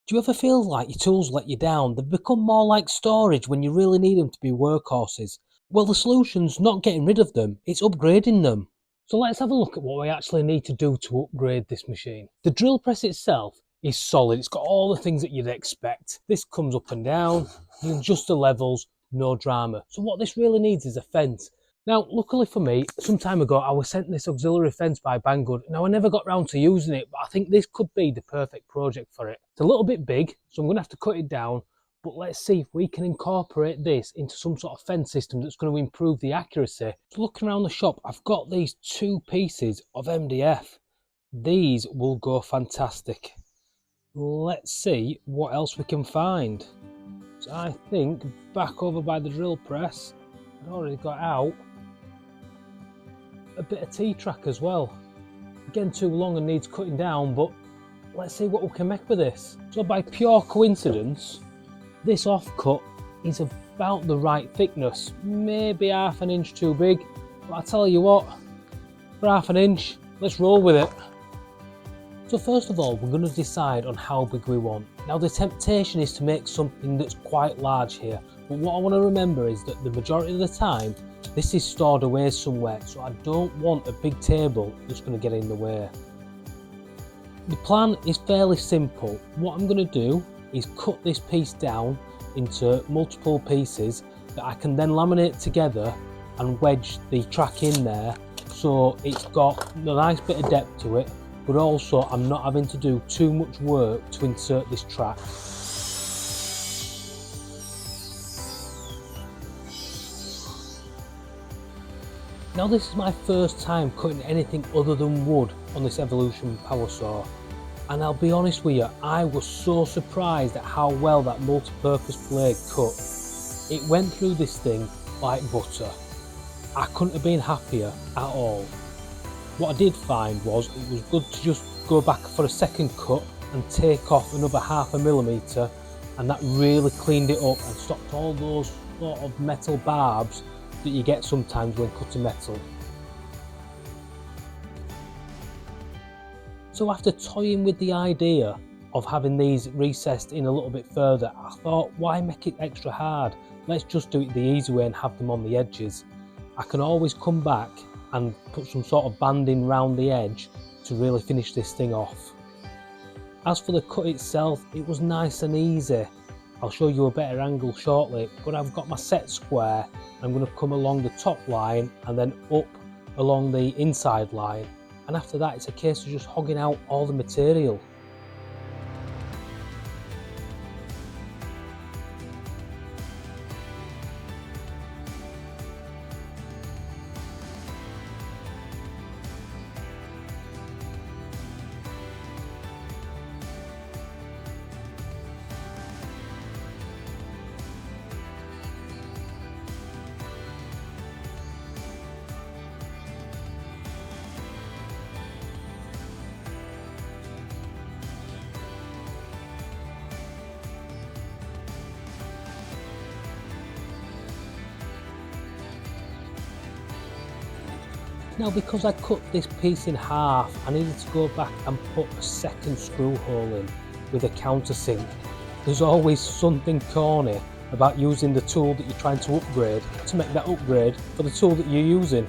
Do you ever feel like your tools let you down? They've become more like storage when you really need them to be workhorses. Well, the solution's not getting rid of them, it's upgrading them. So let's have a look at what we actually need to do to upgrade this machine. The drill press itself is solid, it's got all the things that you'd expect. This comes up and down, you can adjust the levels, no drama. So what this really needs is a fence. Now, luckily for me, some time ago I was sent this auxiliary fence by Banggood. Now, I never got round to using it, but I think this could be the perfect project for it. It's a little bit big, so I'm going to have to cut it down, but let's see if we can incorporate this into some sort of fence system that's going to improve the accuracy. So looking around the shop, I've got these two pieces of MDF. These will go fantastic. Let's see what else we can find. So I think back over by the drill press, I've already got out a bit of T-track as well. Again, too long and needs cutting down, but let's see what we can make with this. So by pure coincidence, this offcut is about the right thickness, maybe half an inch too big, but I tell you what, for half an inch, let's roll with it. So first of all, we're going to decide on how big we want. Now the temptation is to make something that's quite large here, but what I want to remember is that the majority of the time, this is stored away somewhere, so I don't want a big table that's going to get in the way. The plan is fairly simple. What I'm going to do is cut this piece down into multiple pieces that I can then laminate together and wedge the track in there, so it's got a nice bit of depth to it, but also I'm not having to do too much work to insert this track. Now this is my first time cutting anything other than wood on this Evolution power saw, and I'll be honest with you, I was so surprised at how well that multi-purpose blade cut. It went through this thing like butter. I couldn't have been happier at all. What I did find was it was good to just go back for a second cut and take off another ½ millimetre, and that really cleaned it up and stopped all those sort of metal barbs that you get sometimes when cutting metal. So after toying with the idea of having these recessed in a little bit further, I thought, why make it extra hard? Let's just do it the easy way and have them on the edges. I can always come back and put some sort of banding round the edge to really finish this thing off. As for the cut itself, it was nice and easy. I'll show you a better angle shortly, but I've got my set square. I'm going to come along the top line and then up along the inside line, and after that it's a case of just hogging out all the material. Now because I cut this piece in half, I needed to go back and put a second screw hole in with a countersink. There's always something corny about using the tool that you're trying to upgrade to make that upgrade for the tool that you're using.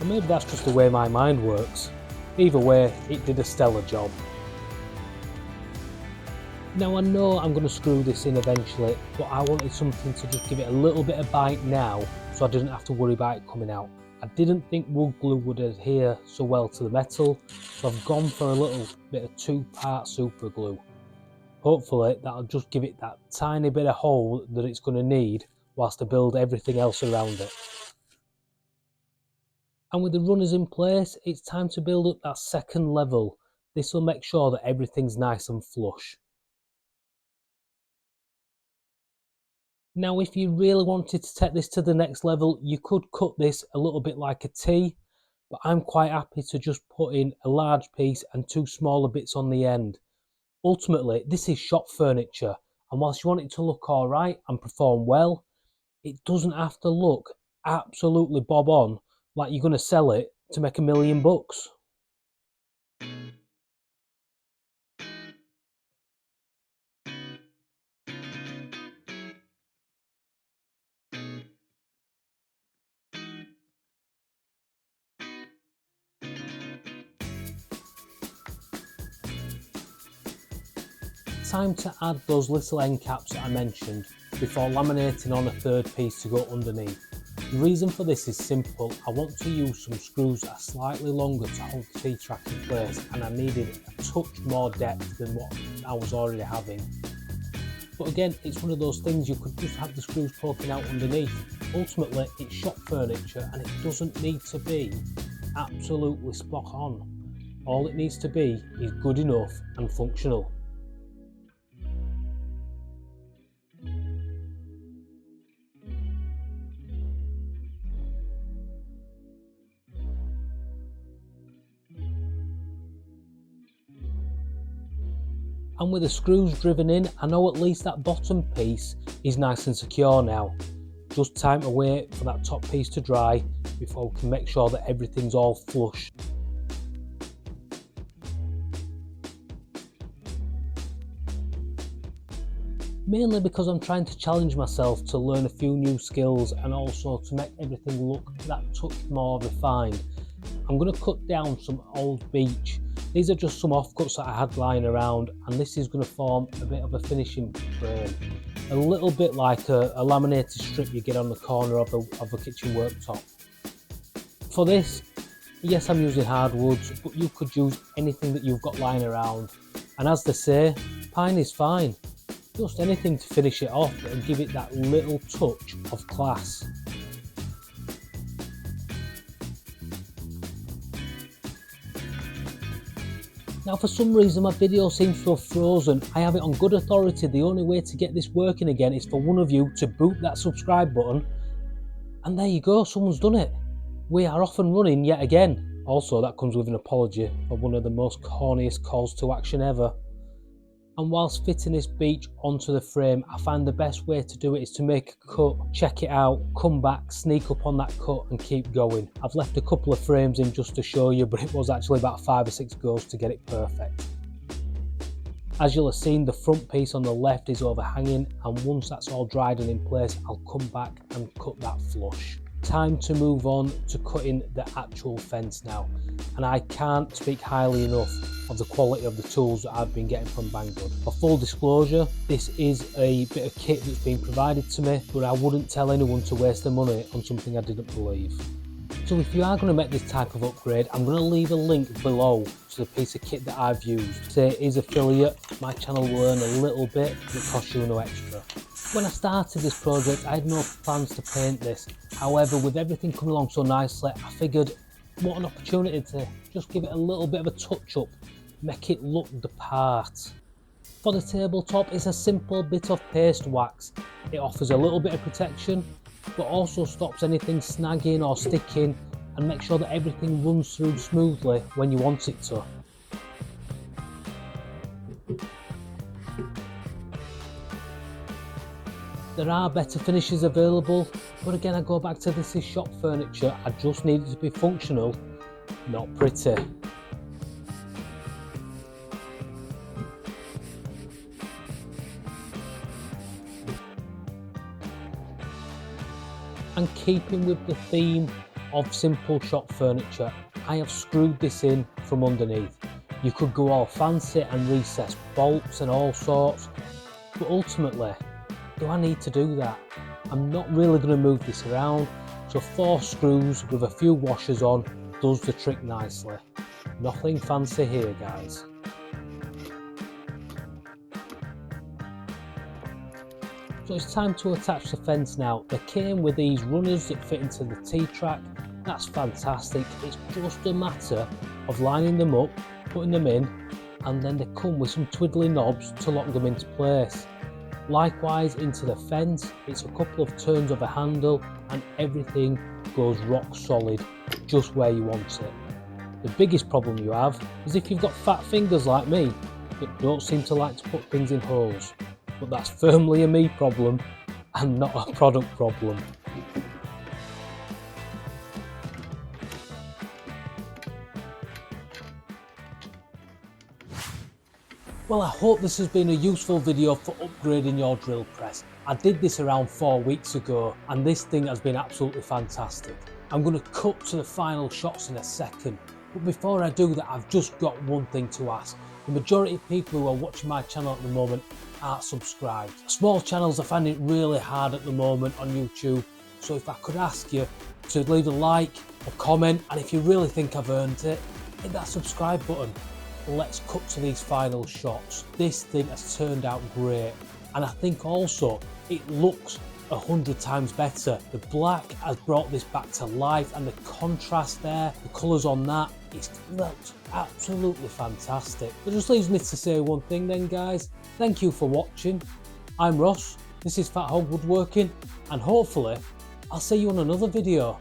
And maybe that's just the way my mind works. Either way, it did a stellar job. Now I know I'm going to screw this in eventually, but I wanted something to just give it a little bit of bite now, so I didn't have to worry about it coming out. I didn't think wood glue would adhere so well to the metal, so I've gone for a little bit of 2-part super glue. Hopefully that'll just give it that tiny bit of hold that it's going to need whilst I build everything else around it. And with the runners in place, it's time to build up that second level. This will make sure that everything's nice and flush. Now, if you really wanted to take this to the next level, you could cut this a little bit like a T, but I'm quite happy to just put in a large piece and 2 smaller bits on the end. Ultimately, this is shop furniture, and whilst you want it to look alright and perform well, it doesn't have to look absolutely bob on like you're going to sell it to make $1 million. Time to add those little end caps that I mentioned before laminating on a third piece to go underneath. The reason for this is simple. I want to use some screws that are slightly longer to hold the T-track in place, and I needed a touch more depth than what I was already having. But again, it's one of those things you could just have the screws poking out underneath. Ultimately, it's shop furniture and it doesn't need to be absolutely spot on. All it needs to be is good enough and functional. And with the screws driven in, I know at least that bottom piece is nice and secure now. Just time to wait for that top piece to dry before we can make sure that everything's all flush. Mainly because I'm trying to challenge myself to learn a few new skills and also to make everything look that touch more refined. I'm going to cut down some old beech. These are just some offcuts that I had lying around, and this is going to form a bit of a finishing frame. A little bit like a laminated strip you get on the corner of a kitchen worktop. For this, yes, I'm using hardwoods, but you could use anything that you've got lying around. And as they say, pine is fine. Just anything to finish it off and give it that little touch of class. Now for some reason my video seems to have frozen. I have it on good authority. The only way to get this working again is for one of you to boot that subscribe button. And there you go, someone's done it. We are off and running yet again. Also, that comes with an apology for one of the most corniest calls to action ever. And whilst fitting this beech onto the frame, I find the best way to do it is to make a cut, check it out, come back, sneak up on that cut and keep going. I've left a couple of frames in just to show you, but it was actually about 5 or 6 goes to get it perfect. As you'll have seen, the front piece on the left is overhanging, and once that's all dried and in place, I'll come back and cut that flush. Time to move on to cutting the actual fence now, and I can't speak highly enough of the quality of the tools that I've been getting from Banggood. For full disclosure, this is a bit of kit that's been provided to me, but I wouldn't tell anyone to waste their money on something I didn't believe. So if you are going to make this type of upgrade, I'm going to leave a link below to the piece of kit that I've used. Say it is affiliate, my channel will earn a little bit, but it costs you no extra. When I started this project, I had no plans to paint this. However, with everything coming along so nicely, I figured what an opportunity to just give it a little bit of a touch up, make it look the part. For the tabletop, it's a simple bit of paste wax. It offers a little bit of protection, but also stops anything snagging or sticking and makes sure that everything runs through smoothly when you want it to. There are better finishes available, but again I go back to this is shop furniture. I just need it to be functional, not pretty. And keeping with the theme of simple shop furniture, I have screwed this in from underneath. You could go all fancy and recess bolts and all sorts, but ultimately, do I need to do that? I'm not really going to move this around, so 4 screws with a few washers on does the trick nicely. Nothing fancy here, guys. So it's time to attach the fence now. They came with these runners that fit into the T-track. That's fantastic. It's just a matter of lining them up, putting them in, and then they come with some twiddly knobs to lock them into place. Likewise into the fence, it's a couple of turns of a handle and everything goes rock solid, just where you want it. The biggest problem you have is if you've got fat fingers like me that don't seem to like to put things in holes. But that's firmly a me problem and not a product problem. Well, I hope this has been a useful video for upgrading your drill press. I did this around 4 weeks ago and this thing has been absolutely fantastic. I'm going to cut to the final shots in a second, But before I do that, I've just got one thing to ask. The majority of people who are watching my channel at the moment aren't subscribed. Small channels are finding it really hard at the moment on YouTube. So if I could ask you to leave a like, a comment, and if you really think I've earned it, hit that subscribe button. Let's cut to these final shots. This thing has turned out great. And I think also it looks 100 times better. The black has brought this back to life, and the contrast there, the colours on that, it's looked absolutely fantastic. It just leaves me to say one thing then, guys. Thank you for watching. I'm Ross, this is Fat Hog Woodworking, and hopefully I'll see you on another video.